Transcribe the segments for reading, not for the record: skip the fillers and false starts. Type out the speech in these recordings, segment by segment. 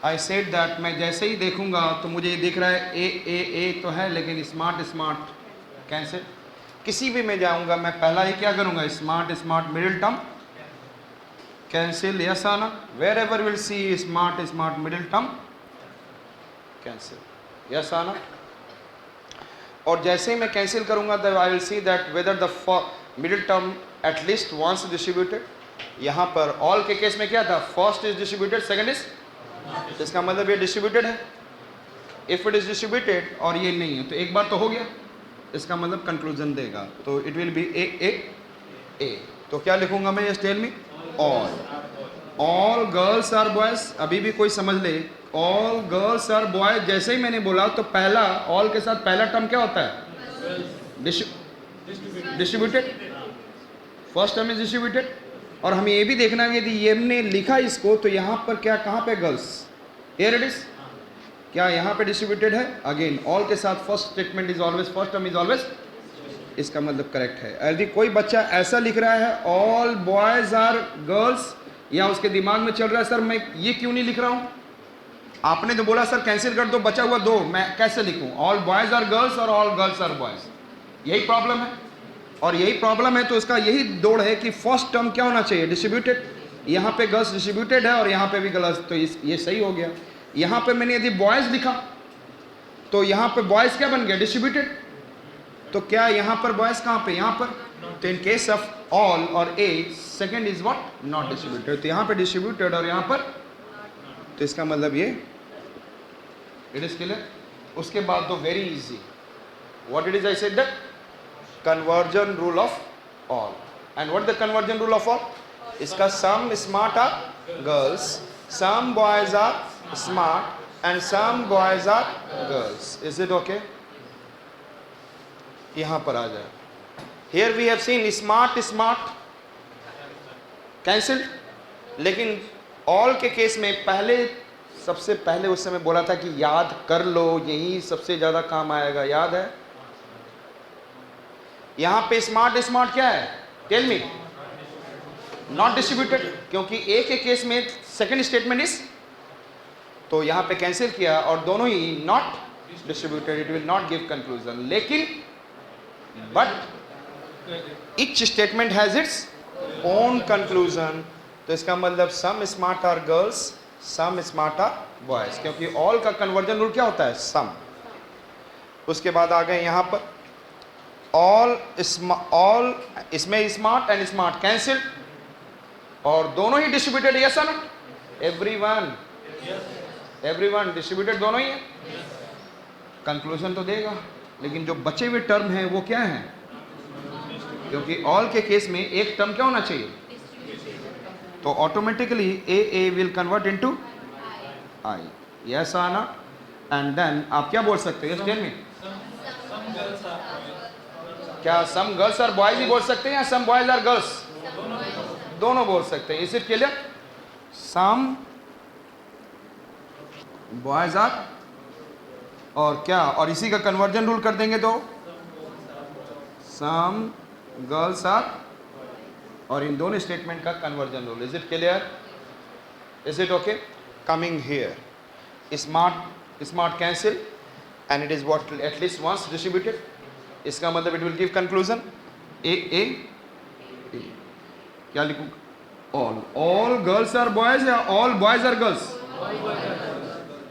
I said that मैं जैसे ही देखूंगा तो मुझे ये दिख रहा है ए तो है, लेकिन स्मार्ट स्मार्ट कैंसिल। किसी भी में जाऊंगा मैं पहला ही क्या करूंगा, smart smart middle term cancel, yes आना। Wherever will see smart smart middle term cancel, yes आना। और जैसे ही मैं कैंसिल करूंगा तो I will see that whether the middle term at least once distributed. यहां पर ऑल के केस में क्या था, first is distributed, second is, इसका मतलब ये डिस्ट्रीब्यूटेड है। इफ इट इज डिस्ट्रीब्यूटेड और ये नहीं है तो एक बार तो हो गया, इसका मतलब कंक्लूजन देगा, तो इट विल बी ए। तो क्या लिखूंगा मैं, yes tell me, all girls are boys. अभी भी कोई समझ ले, ऑल गर्ल्स आर बॉयज जैसे ही मैंने बोला तो पहला ऑल के साथ पहला टर्म क्या होता है, distributed, first term is distributed. और हमें ये भी देखना है यदि ये हमने लिखा इसको तो यहाँ पर क्या, कहाँ पे गर्ल्स, हियर इट इज, क्या यहाँ पे डिस्ट्रीब्यूटेड है, अगेन ऑल के साथ first statement is always, first term is always, इसका मतलब करेक्ट है। यदि कोई बच्चा ऐसा लिख रहा है ऑल बॉयज आर गर्ल्स, या उसके दिमाग में चल रहा है सर मैं ये क्यों नहीं लिख रहा हूँ, आपने तो बोला सर कैंसिल कर दो, बचा हुआ दो, मैं कैसे लिखूं, ऑल बॉयज आर गर्ल्स और ऑल गर्ल्स आर बॉयज, यही प्रॉब्लम है। और यही प्रॉब्लम है तो इसका यही दौड़ है कि फर्स्ट टर्म क्या होना चाहिए, डिस्ट्रीब्यूटेड। यहाँ पे गर्ल्स डिस्ट्रीब्यूटेड है और यहाँ पे भी गर्ल्स, तो ये सही हो गया। यहाँ पे मैंने यदि बॉयज लिखा तो यहाँ पे बॉयज क्या बन गया, डिस्ट्रीब्यूटेड। तो क्या यहाँ पर बॉयज कहाँ पे, यहाँ पर, तो इन केस ऑफ ऑल और A second is what, not distributed. तो यहाँ पे डिस्ट्रीब्यूटेड और यहाँ पर, तो इसका मतलब ये, इट इज क्लियर। उसके बाद तो very easy, what it is, I said that conversion rule of all. And what the conversion rule of all? इसका some smart are girls, some boys are smart, and some boys are girls. Is it okay? यहाँ पर आ जाए. Here we have seen smart cancelled, लेकिन all के case में पहले, सबसे पहले उस समय बोला था कि याद कर लो, यही सबसे ज्यादा काम आएगा, याद है। यहां पे स्मार्ट क्या है, टेल मी, नॉट डिस्ट्रीब्यूटेड, क्योंकि ए के केस में सेकंड स्टेटमेंट इज, तो यहां पे कैंसिल किया और दोनों ही not distributed, it will not give conclusion. लेकिन but each statement has its own conclusion, तो इसका मतलब some smart are girls, some smart are boys, क्योंकि ऑल का कन्वर्जन रूल क्या होता है, सम। उसके बाद आ गए यहां पर ऑल इसमें स्मार्ट एंड स्मार्ट कैंसिल और दोनों ही डिस्ट्रीब्यूटेड, यस है ना, एवरीवन डिस्ट्रीब्यूटेड, दोनों ही है। कंक्लूजन तो देगा, लेकिन जो बचे हुए टर्म हैं वो क्या है, क्योंकि ऑल के केस में एक टर्म क्या होना चाहिए, तो automatically A will convert into I, yes आना। एंड देन आप क्या बोल सकते हो, यस टेल मी, क्या सम गर्ल्स आर बॉयज ही बोल सकते हैं या सम बॉयज आर गर्ल्स, दोनों बोल सकते हैं। Is it clear, some boys are, और क्या, और इसी का कन्वर्जन रूल कर देंगे तो सम गर्ल्स आर, और इन दोनों स्टेटमेंट का conversion rule. Is it clear, is it okay. Coming here, smart cancel and it is what at least once distributed, इसका मतलब it will give conclusion A. क्या लिखूं, ऑल गर्ल्स आर बॉयज या all boys are girls,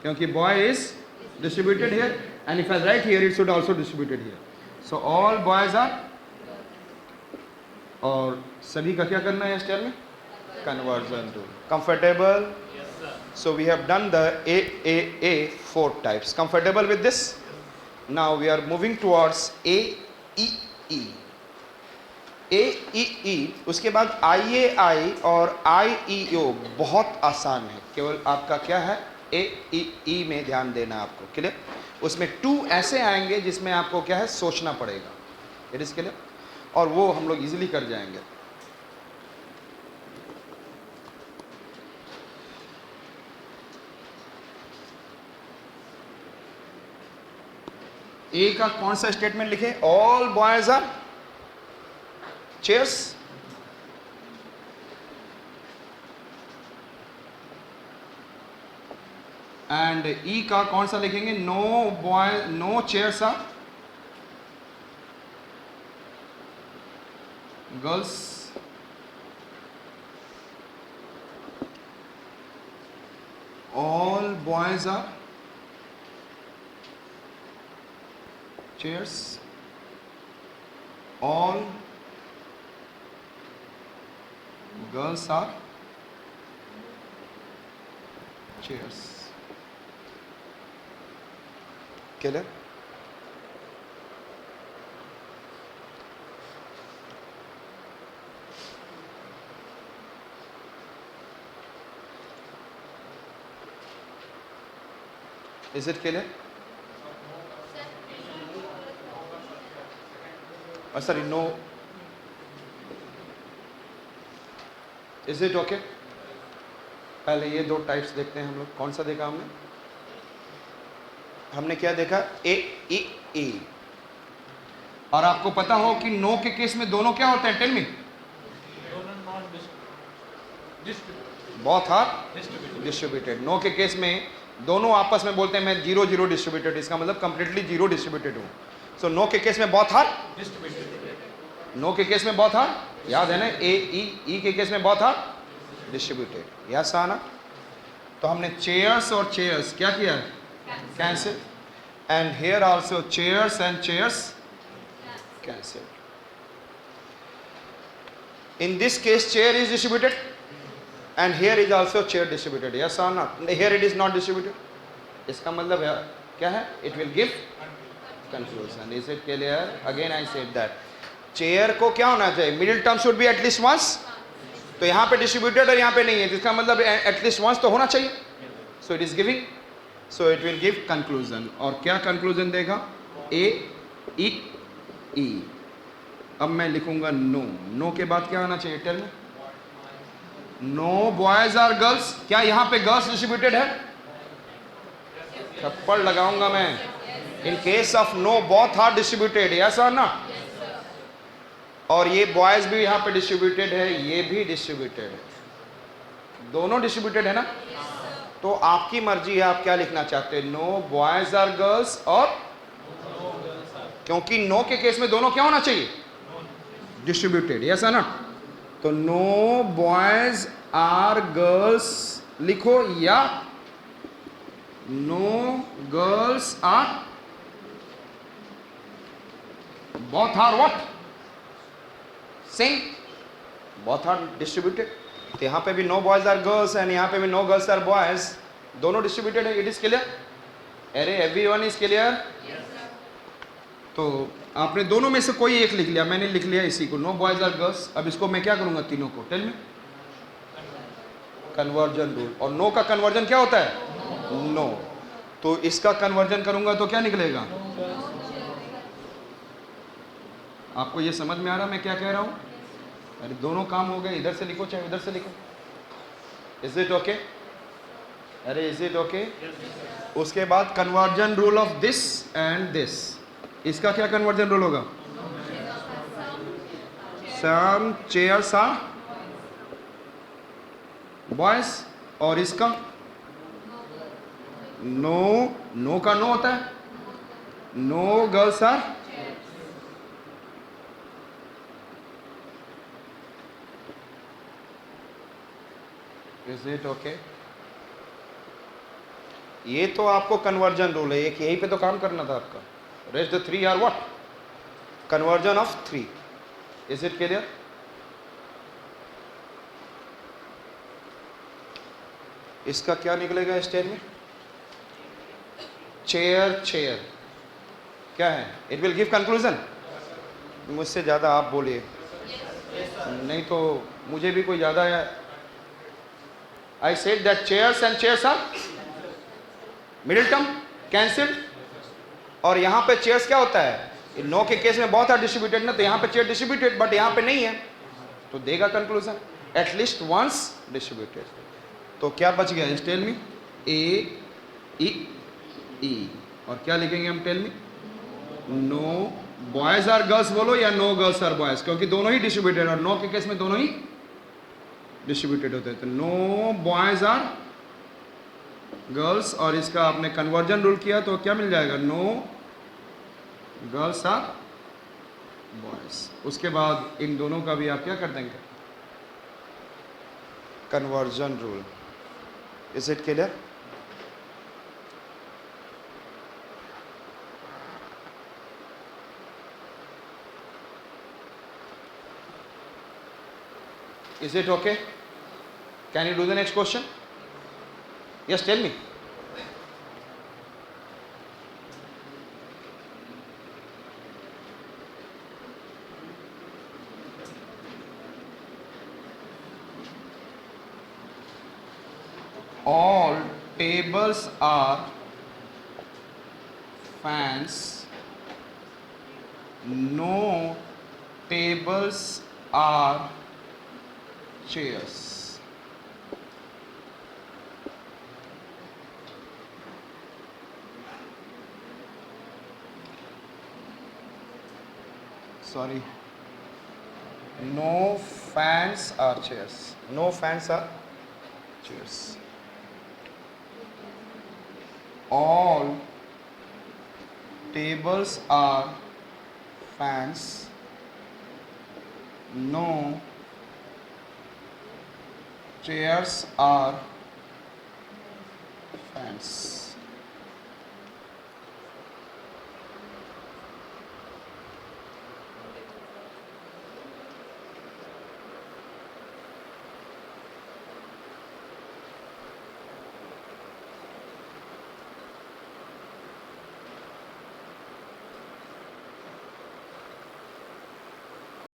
क्योंकि boy is distributed here and if I write here it should also distributed here, so all boys are, और सभी का क्या करना है इस टेल में, conversion rule. Comfortable, so we have done the A 4 types. Comfortable with this? Now we are moving towards A E E। उसके बाद IAI और IEO बहुत आसान है, केवल आपका क्या है A E में ध्यान देना आपको, क्लियर। उसमें 2 ऐसे आएंगे जिसमें आपको क्या है सोचना पड़ेगा, इट इज क्लियर, और वो हम लोग इजीली कर जाएंगे। ए का कौन सा स्टेटमेंट लिखे, all boys are chairs, and E का कौन सा लिखेंगे? No boy, no chairs are girls, all boys are chairs, all girls are chairs. Clear? Is it clear? Sorry, no. Is it okay? पहले ये दो टाइप्स देखते हैं हम लोग. कौन सा देखा हमने? हमने क्या देखा? ए ई ई. और आपको पता हो कि नो के केस में दोनों क्या होते हैं? Tell me. Both are distributed. No के केस में दोनों आपस में बोलते हैं मैं 0-0 डिस्ट्रीब्यूटेड. इसका मतलब कंप्लीटली 0 डिस्ट्रीब्यूटेड हूँ. सो नो के केस में बोथ आर डिस्ट्रीब्यूटेड. नो के केस में बोथ आर, याद है ना? ए ई के केस में बोथ आर डिस्ट्रीब्यूटेड. यस आना. तो हमने चेयर्स और चेयर्स क्या किया? Cancel. And here also chairs and chairs cancel. In this case chair is distributed and here is also chair distributed. Yes or not? Here it is not distributed. इसका मतलब क्या है? It will give confusion. Is it clear? Again I said that chair को क्या होना चाहिए? Middle term should be at least once. तो यहाँ पे distributed और यहाँ पे नहीं है, इसका मतलब at least once तो होना चाहिए. So it is giving. So it will give conclusion. और क्या conclusion देगा? A E E. अब मैं लिखूंगा no. No के बाद क्या आना चाहिए? Tell me. No boys are girls. क्या यहाँ पे गर्ल्स डिस्ट्रीब्यूटेड है? थप्पड़ लगाऊंगा मैं. In case of no both are distributed. Yes और नॉट? और ये बॉयज भी यहाँ पे डिस्ट्रीब्यूटेड है, ये भी डिस्ट्रीब्यूटेड है, दोनों डिस्ट्रीब्यूटेड है ना? तो आपकी मर्जी है आप क्या लिखना चाहते हैं. नो बॉयज आर गर्ल्स और क्योंकि नो के केस में दोनों क्या होना चाहिए? डिस्ट्रीब्यूटेड. यस और नॉट? तो नो बॉयज आर गर्ल्स लिखो या no girls are both are what? Same. Both are distributed. तो यहां पे भी no boys are girls and यहां पे भी नो गर्ल्स आर बॉयज, दोनों डिस्ट्रीब्यूटेड है. It is clear? अरे एवरीवन इज क्लियर? तो आपने दोनों में से कोई एक लिख लिया. मैंने लिख लिया इसी को, नो बॉयज आर गर्ल्स. अब इसको मैं क्या करूंगा? तीनों को. Tell me. Conversion rule. और नो का कन्वर्जन क्या होता है? नो. तो इसका कन्वर्जन करूंगा तो क्या निकलेगा? आपको ये समझ में आ रहा मैं क्या कह रहा हूं? अरे दोनों काम हो गए. इधर से लिखो चाहे उधर से लिखो. Is it okay? अरे इज इट ओके? उसके बाद conversion rule of this and this. इसका क्या कन्वर्जन रूल होगा? Some chairs are boys. और इसका नो, नो का नो होता है. No girls are. Is it okay? ये तो आपको कन्वर्जन रूल है, एक यहीं पे तो काम करना था आपका. Rest the three are what? Conversion of 3. Is it clear? इसका क्या निकलेगा स्टेट में? चेयर चेयर क्या है? It will give conclusion. मुझसे ज़्यादा आप बोलिए, नहीं तो मुझे भी कोई ज़्यादा. I said that chairs and chairs are middle term cancelled. और यहाँ पे चेयर्स क्या होता है? नो के केस में बहुत आर डिस्ट्रीब्यूटेड ना, तो यहाँ पे चेयर डिस्ट्रीब्यूटेड बट यहाँ पे नहीं है, तो देगा कंक्लूजन एटलीस्ट वंस डिस्ट्रीब्यूटेड. तो क्या बच गया? Tell me. A E E. और क्या लिखेंगे हम? Tell me. No boys are girls बोलो या नो गर्ल्स आर बॉयज, क्योंकि दोनों ही डिस्ट्रीब्यूटेड और नो के केस में दोनों ही डिस्ट्रीब्यूटेड होते हैं. तो नो बॉयज आर गर्ल्स और इसका आपने कन्वर्जन रूल किया तो क्या मिल जाएगा? No girls are boys. उसके बाद इन दोनों का भी आप क्या कर देंगे? Conversion rule. Is it clear? Is it okay? Can you do the next question? Yes, tell me. All tables are fans. No tables are chairs. Sorry. No fans are chairs. No fans are chairs. All tables are fans. No chairs are fans.